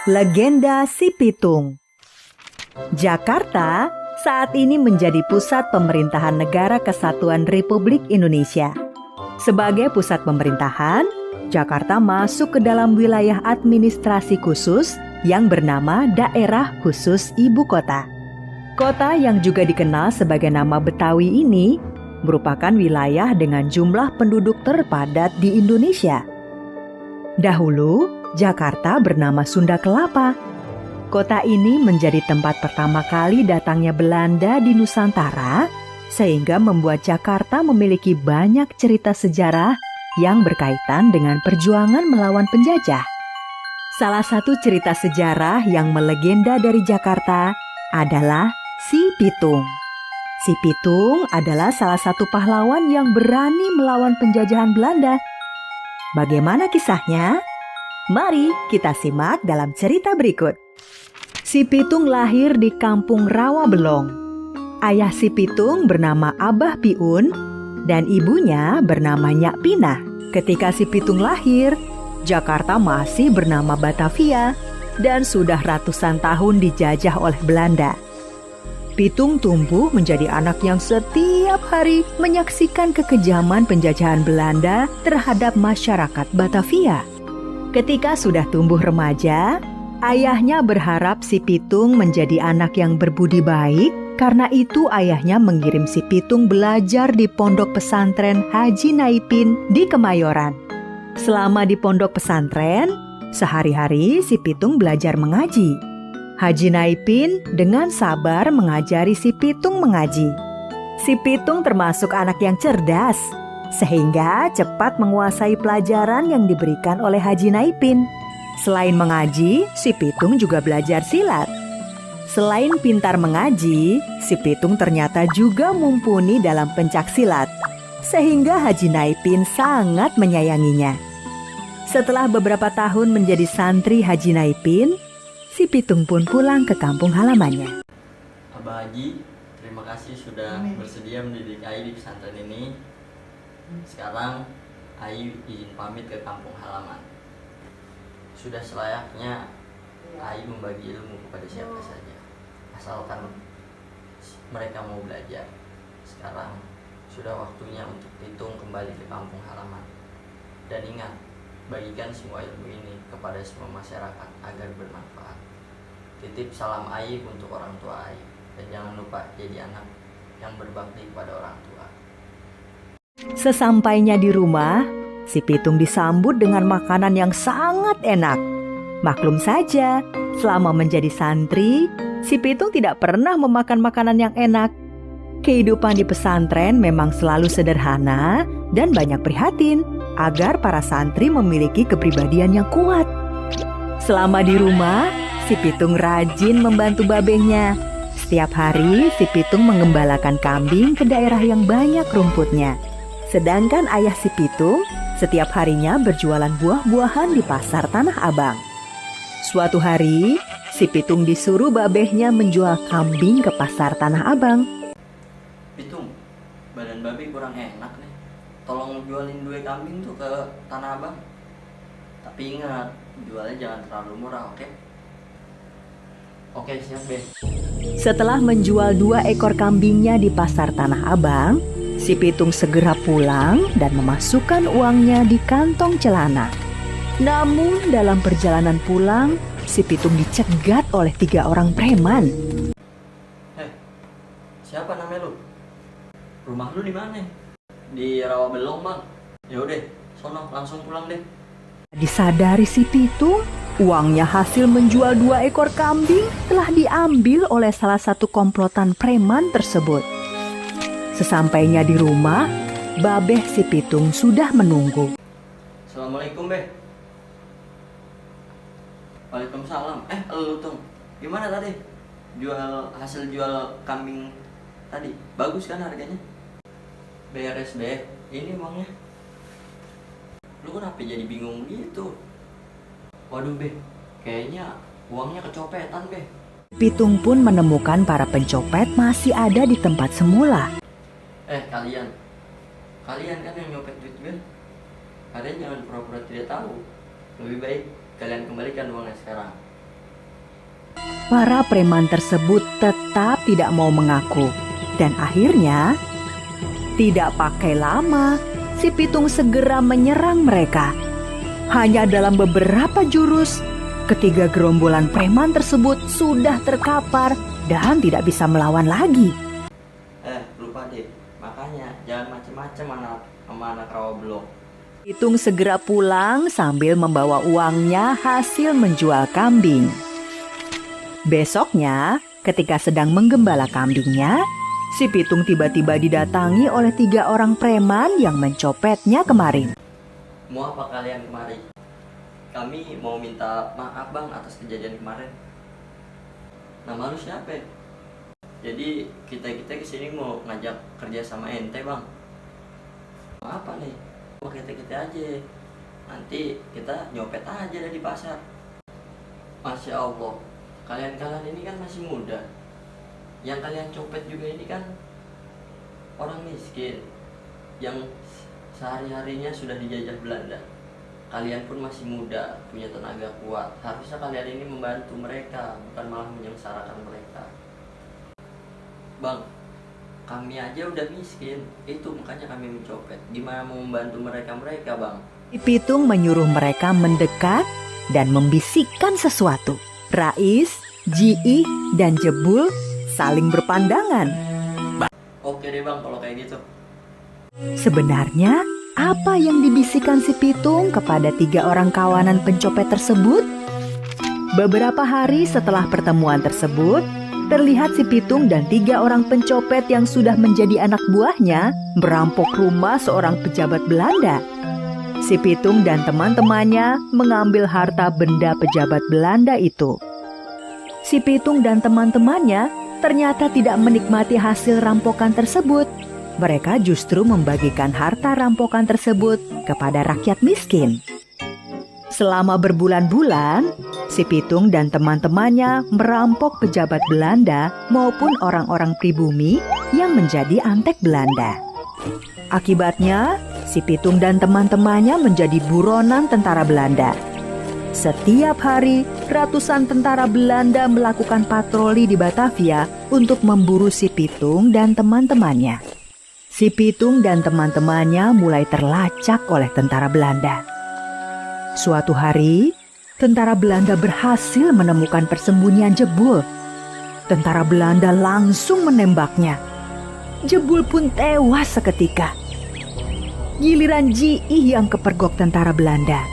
Legenda Si Pitung. Jakarta saat ini menjadi pusat pemerintahan Negara Kesatuan Republik Indonesia. Sebagai pusat pemerintahan, Jakarta masuk ke dalam wilayah administrasi khusus yang bernama Daerah Khusus Ibu Kota. Kota yang juga dikenal sebagai nama Betawi ini merupakan wilayah dengan jumlah penduduk terpadat di Indonesia. Dahulu, Jakarta bernama Sunda Kelapa. Kota ini menjadi tempat pertama kali datangnya Belanda di Nusantara, sehingga membuat Jakarta memiliki banyak cerita sejarah yang berkaitan dengan perjuangan melawan penjajah. Salah satu cerita sejarah yang melegenda dari Jakarta adalah Si Pitung. Si Pitung adalah salah satu pahlawan yang berani melawan penjajahan Belanda. Bagaimana kisahnya? Mari kita simak dalam cerita berikut. Si Pitung lahir di kampung Rawabelong. Ayah Si Pitung bernama Abah Piun dan ibunya bernama Nyak Pinah. Ketika Si Pitung lahir, Jakarta masih bernama Batavia dan sudah ratusan tahun dijajah oleh Belanda. Pitung tumbuh menjadi anak yang setiap hari menyaksikan kekejaman penjajahan Belanda terhadap masyarakat Batavia. Ketika sudah tumbuh remaja, ayahnya berharap Si Pitung menjadi anak yang berbudi baik. Karena itu ayahnya mengirim Si Pitung belajar di pondok pesantren Haji Naipin di Kemayoran. Selama di pondok pesantren, sehari-hari Si Pitung belajar mengaji. Haji Naipin dengan sabar mengajari Si Pitung mengaji. Si Pitung termasuk anak yang cerdas, sehingga cepat menguasai pelajaran yang diberikan oleh Haji Naipin. Selain mengaji, Si Pitung juga belajar silat. Selain pintar mengaji, Si Pitung ternyata juga mumpuni dalam pencak silat, sehingga Haji Naipin sangat menyayanginya. Setelah beberapa tahun menjadi santri Haji Naipin, Si Pitung pun pulang ke kampung halamannya. Abah Haji, terima kasih sudah bersedia mendidik Ai di pesantren ini. Sekarang Ai izin pamit ke kampung halaman. Sudah selayaknya Ai membagi ilmu kepada siapa saja, asalkan mereka mau belajar. Sekarang sudah waktunya untuk Pitung kembali ke kampung halaman. Dan ingat, bagikan semua ilmu ini kepada semua masyarakat agar bermanfaat. Titip salam Ai untuk orang tua Ai, dan jangan lupa jadi anak yang berbakti kepada orang tua. Sesampainya di rumah, Si Pitung disambut dengan makanan yang sangat enak. Maklum saja, selama menjadi santri, Si Pitung tidak pernah memakan makanan yang enak. Kehidupan di pesantren memang selalu sederhana dan banyak prihatin agar para santri memiliki kepribadian yang kuat. Selama di rumah, Si Pitung rajin membantu babehnya. Setiap hari, Si Pitung mengembalakan kambing ke daerah yang banyak rumputnya. Sedangkan ayah Si Pitung setiap harinya berjualan buah-buahan di pasar Tanah Abang. Suatu hari, Si Pitung disuruh babehnya menjual kambing ke pasar Tanah Abang. Pitung, badan babe kurang enak nih. Tolong jualin 2 kambing tuh ke Tanah Abang. Tapi ingat, jualnya jangan terlalu murah, oke? Oke, siap, Be. Setelah menjual 2 ekor kambingnya di pasar Tanah Abang, Si Pitung segera pulang dan memasukkan uangnya di kantong celana. Namun dalam perjalanan pulang, Si Pitung dicegat oleh 3 orang preman. Siapa namanya lu? Rumah lu di mana? Di Rawabelong, Bang. Ya udah, sono langsung pulang deh. Disadari Si Pitung, uangnya hasil menjual 2 ekor kambing telah diambil oleh salah satu komplotan preman tersebut. Sesampainya di rumah, babeh Si Pitung sudah menunggu. Assalamualaikum, Be. Waalaikumsalam. Lu Tung, gimana tadi? Hasil jual kambing tadi, bagus kan harganya? Beres, Be. Ini uangnya. Lu kenapa jadi bingung gitu? Waduh, Be. Kayaknya uangnya kecopetan, Be. Pitung pun menemukan para pencopet masih ada di tempat semula. Kalian kan yang nyopet duit gue. Kalian jangan pura-pura tidak tahu. Lebih baik kalian kembalikan uangnya sekarang. Para preman tersebut tetap tidak mau mengaku. Dan akhirnya, tidak pakai lama, si Pitung segera menyerang mereka. Hanya dalam beberapa jurus, ketiga gerombolan preman tersebut sudah terkapar dan tidak bisa melawan lagi. Lupa deh, makanya jangan macem-macem sama anak rawa belum. Pitung segera pulang sambil membawa uangnya hasil menjual kambing. Besoknya, ketika sedang menggembala kambingnya, si Pitung tiba-tiba didatangi oleh 3 orang preman yang mencopetnya kemarin. Mau apa kalian kemari? Kami mau minta maaf bang atas kejadian kemarin. Nama lu siapa? Jadi kita kesini mau ngajak kerja sama ente bang. Mau apa nih? Mau kita aja. Nanti kita nyopet aja dari pasar. Masya Allah, kalian ini kan masih muda. Yang kalian copet juga ini kan orang miskin yang sehari-harinya sudah dijajah Belanda. Kalian pun masih muda, punya tenaga kuat. Harusnya kalian ini membantu mereka, bukan malah menyengsarakan mereka. Bang, kami aja udah miskin, itu makanya kami mencopet. Gimana mau membantu mereka bang? Si Pitung menyuruh mereka mendekat dan membisikkan sesuatu. Rais, Jiih, dan Jebul saling berpandangan. Oke deh bang, kalau kayak gitu. Sebenarnya, apa yang dibisikkan si Pitung kepada 3 orang kawanan pencopet tersebut? Beberapa hari setelah pertemuan tersebut, terlihat si Pitung dan 3 orang pencopet yang sudah menjadi anak buahnya merampok rumah seorang pejabat Belanda. Si Pitung dan teman-temannya mengambil harta benda pejabat Belanda itu. Si Pitung dan teman-temannya ternyata tidak menikmati hasil rampokan tersebut. Mereka justru membagikan harta rampokan tersebut kepada rakyat miskin. Selama berbulan-bulan, si Pitung dan teman-temannya merampok pejabat Belanda maupun orang-orang pribumi yang menjadi antek Belanda. Akibatnya, si Pitung dan teman-temannya menjadi buronan tentara Belanda. Setiap hari, ratusan tentara Belanda melakukan patroli di Batavia untuk memburu si Pitung dan teman-temannya. Si Pitung dan teman-temannya mulai terlacak oleh tentara Belanda. Suatu hari, tentara Belanda berhasil menemukan persembunyian Jebul. Tentara Belanda langsung menembaknya. Jebul pun tewas seketika. Giliran Jiih yang kepergok tentara Belanda.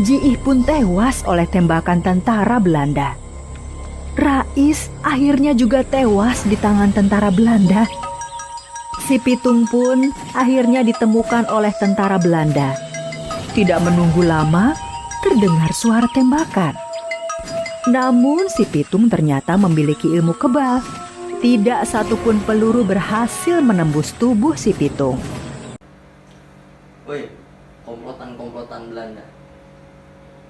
Jiih pun tewas oleh tembakan tentara Belanda. Rais akhirnya juga tewas di tangan tentara Belanda. Si Pitung pun akhirnya ditemukan oleh tentara Belanda. Tidak menunggu lama, terdengar suara tembakan. Namun si Pitung ternyata memiliki ilmu kebal. Tidak satupun peluru berhasil menembus tubuh si Pitung. Woi, komplotan Belanda.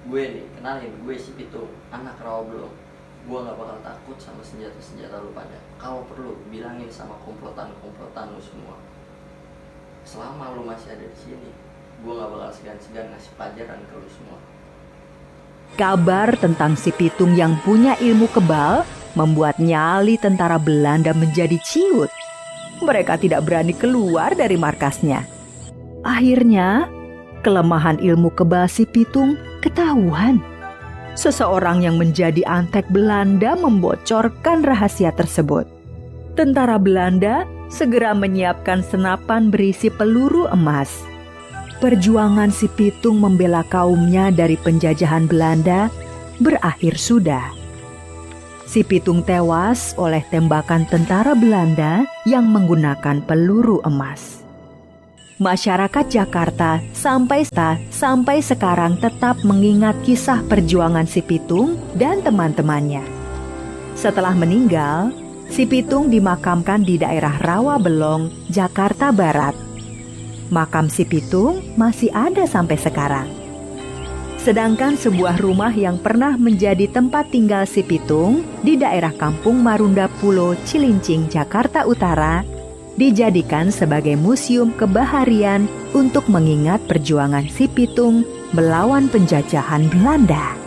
Gue nih, kenalin, gue si Pitung, anak rawa belum. Gue gak bakal takut sama senjata-senjata lu pada. Kalau perlu, bilangin sama komplotan lu semua. Selama lu masih ada di sini, gue gak bakal segan-segan ngasih pelajaran ke lu semua. Kabar tentang si Pitung yang punya ilmu kebal membuat nyali tentara Belanda menjadi ciut. Mereka tidak berani keluar dari markasnya. Akhirnya, kelemahan ilmu kebal si Pitung ketahuan. Seseorang yang menjadi antek Belanda membocorkan rahasia tersebut. Tentara Belanda segera menyiapkan senapan berisi peluru emas. Perjuangan si Pitung membela kaumnya dari penjajahan Belanda berakhir sudah. Si Pitung tewas oleh tembakan tentara Belanda yang menggunakan peluru emas. Masyarakat Jakarta sampai sekarang tetap mengingat kisah perjuangan si Pitung dan teman-temannya. Setelah meninggal, si Pitung dimakamkan di daerah Rawabelong, Jakarta Barat. Makam si Pitung masih ada sampai sekarang. Sedangkan sebuah rumah yang pernah menjadi tempat tinggal si Pitung di daerah Kampung Marunda Pulo, Cilincing, Jakarta Utara, dijadikan sebagai museum kebaharian untuk mengingat perjuangan si Pitung melawan penjajahan Belanda.